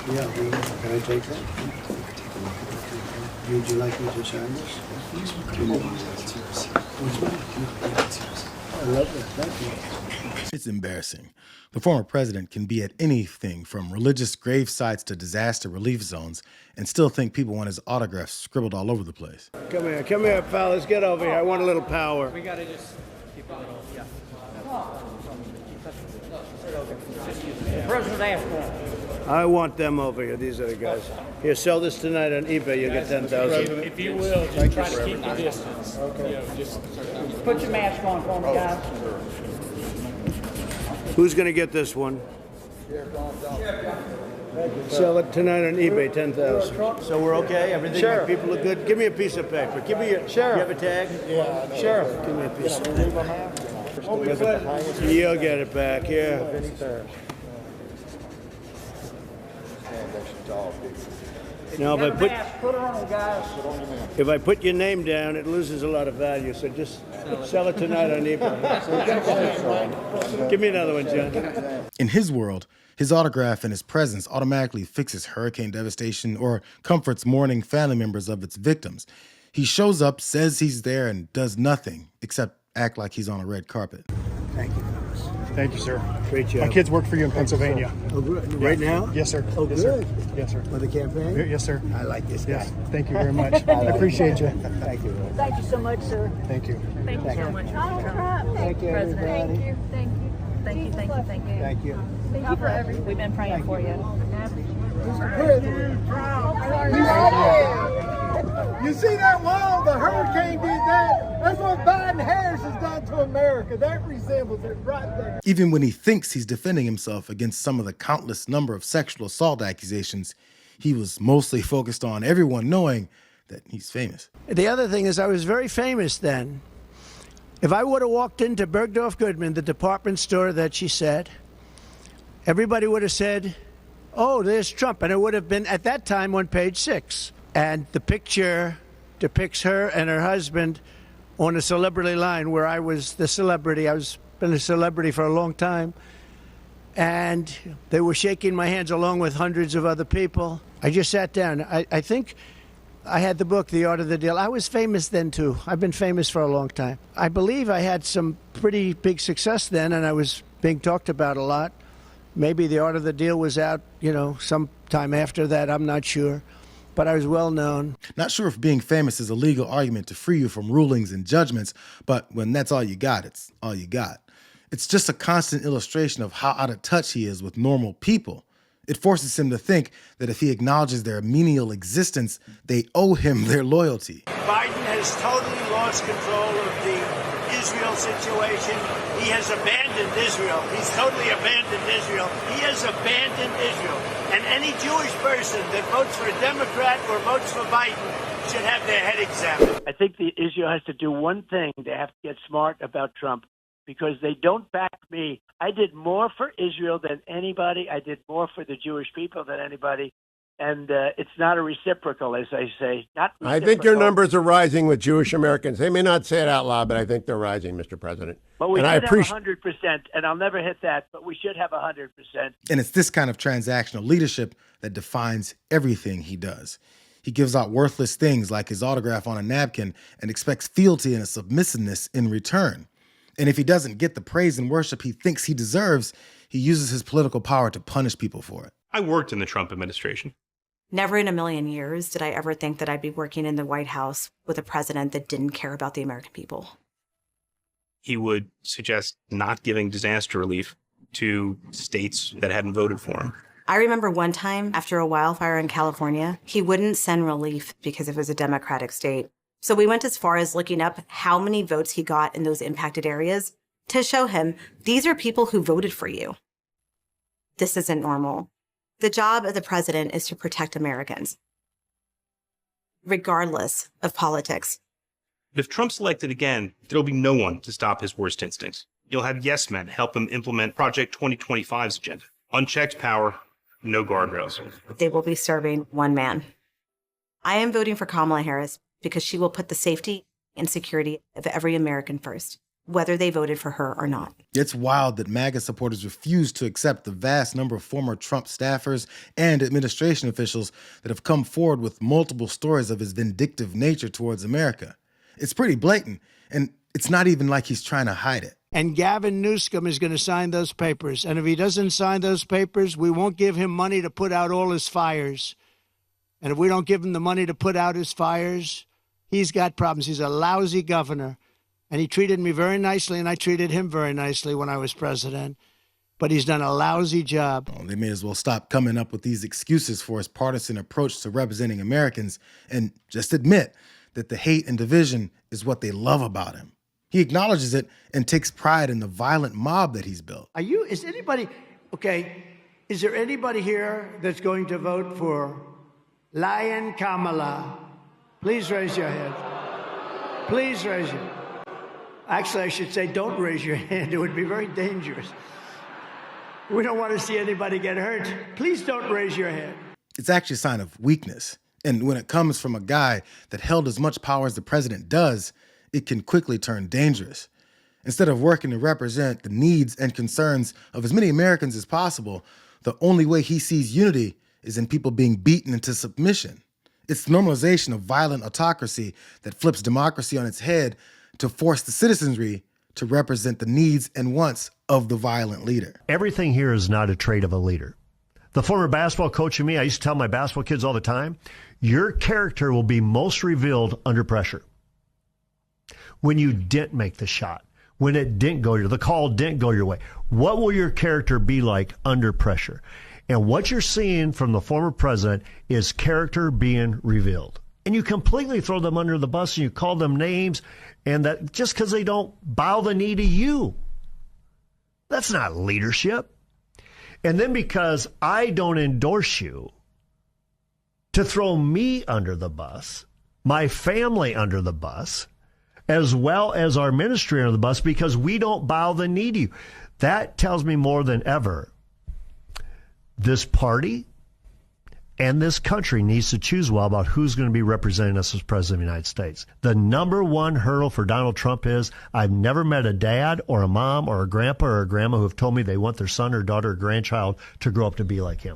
Yeah, can I take that? Would you like me to sign this? I love that, thank you. It's embarrassing. The former president can be at anything from religious grave sites to disaster relief zones and still think people want his autographs scribbled all over the place. Come here, fellas, get over here. I want a little power. We gotta just keep a little, yeah. The president asked for it. I want them over here. These are the guys. Here, sell this tonight on eBay. You'll get 10,000. If you will, just try to keep your distance. Okay. You know, just put your mask on for me, guys. Who's going to get this one? Sell it tonight on eBay, 10,000. So we're okay? Everything? Sure. My people are good? Give me a piece of paper. Give me a... Sure. You have a tag? Yeah. Sure. Give me a piece of paper. You'll get it back, yeah. Now, if I put your name down, it loses a lot of value. So just sell it tonight on eBay. Give me another one, John. In his world, his autograph and his presence automatically fixes hurricane devastation or comforts mourning family members of its victims. He shows up, says he's there, and does nothing except act like he's on a red carpet. Thank you. Thank you, sir. Great job. My kids work for you in Pennsylvania. Oh, good. Right now? Yes, sir. Oh, yes, good. Sir. Yes, sir. For the campaign? Yes, sir. I like this guy. Yes. Thank you very much. I appreciate you. Thank you. Thank you so much, sir. Thank you. Thank you so much, Trump. Thank you, President. everybody. Thank you. Thank you, thank you, thank you. Thank you. Thank you for everything. We've been praying for you. You see that wall? The hurricane did that. That's what Biden-Harris has done to America. That resembles it right there. Even when he thinks he's defending himself against some of the countless number of sexual assault accusations, he was mostly focused on everyone knowing that he's famous. The other thing is I was very famous then. If I would have walked into Bergdorf Goodman, the department store that she said, everybody would have said, oh, there's Trump. And it would have been, at that time, on page 6. And the picture depicts her and her husband on a celebrity line where I was the celebrity. I was been a celebrity for a long time. And they were shaking my hands along with hundreds of other people. I just sat down. I think I had the book, The Art of the Deal. I was famous then, too. I've been famous for a long time. I believe I had some pretty big success then, and I was being talked about a lot. Maybe The Art of the Deal was out, sometime after that. I'm not sure. But I was well known. Not sure if being famous is a legal argument to free you from rulings and judgments, but when that's all you got, it's all you got. It's just a constant illustration of how out of touch he is with normal people. It forces him to think that if he acknowledges their menial existence, they owe him their loyalty. Biden has totally lost control of the Israel situation. He has abandoned Israel. He's totally abandoned Israel. He has abandoned Israel. And any Jewish person that votes for a Democrat or votes for Biden should have their head examined. I think Israel has to do one thing. They have to get smart about Trump because they don't back me. I did more for Israel than anybody. I did more for the Jewish people than anybody. And it's not a reciprocal, as I say. Not reciprocal. I think your numbers are rising with Jewish Americans. They may not say it out loud, but I think they're rising, Mr. President. But we and should have 100%, and I'll never hit that, but we should have 100%. And it's this kind of transactional leadership that defines everything he does. He gives out worthless things like his autograph on a napkin and expects fealty and a submissiveness in return. And if he doesn't get the praise and worship he thinks he deserves, he uses his political power to punish people for it. I worked in the Trump administration. Never in a million years did I ever think that I'd be working in the White House with a president that didn't care about the American people. He would suggest not giving disaster relief to states that hadn't voted for him. I remember one time after a wildfire in California, he wouldn't send relief because it was a Democratic state. So we went as far as looking up how many votes he got in those impacted areas to show him these are people who voted for you. This isn't normal. The job of the president is to protect Americans, regardless of politics. If Trump's elected again, there'll be no one to stop his worst instincts. You'll have yes men help him implement Project 2025's agenda. Unchecked power, no guardrails. They will be serving one man. I am voting for Kamala Harris because she will put the safety and security of every American first. whether they voted for her or not. It's wild that MAGA supporters refuse to accept the vast number of former Trump staffers and administration officials that have come forward with multiple stories of his vindictive nature towards America. It's pretty blatant, and it's not even like he's trying to hide it. And Gavin Newsom is going to sign those papers. And if he doesn't sign those papers, we won't give him money to put out all his fires. And if we don't give him the money to put out his fires, he's got problems. He's a lousy governor. And he treated me very nicely, and I treated him very nicely when I was president. But he's done a lousy job. Well, they may as well stop coming up with these excuses for his partisan approach to representing Americans and just admit that the hate and division is what they love about him. He acknowledges it and takes pride in the violent mob that he's built. Is there anybody here that's going to vote for Lion Kamala? Please raise your hand. Please raise your hand. Actually, I should say don't raise your hand. It would be very dangerous. We don't want to see anybody get hurt. Please don't raise your hand. It's actually a sign of weakness. And when it comes from a guy that held as much power as the president does, it can quickly turn dangerous. Instead of working to represent the needs and concerns of as many Americans as possible, the only way he sees unity is in people being beaten into submission. It's the normalization of violent autocracy that flips democracy on its head to force the citizenry to represent the needs and wants of the violent leader. Everything here is not a trait of a leader. The former basketball coach in me, I used to tell my basketball kids all the time, your character will be most revealed under pressure. When you didn't make the shot, when it didn't go the call didn't go your way, what will your character be like under pressure? And what you're seeing from the former president is character being revealed. And you completely throw them under the bus and you call them names, and that just because they don't bow the knee to you. That's not leadership. And then because I don't endorse you, to throw me under the bus, my family under the bus, as well as our ministry under the bus because we don't bow the knee to you. That tells me more than ever. This party and this country needs to choose well about who's going to be representing us as president of the United States. The number one hurdle for Donald Trump is I've never met a dad or a mom or a grandpa or a grandma who have told me they want their son or daughter or grandchild to grow up to be like him.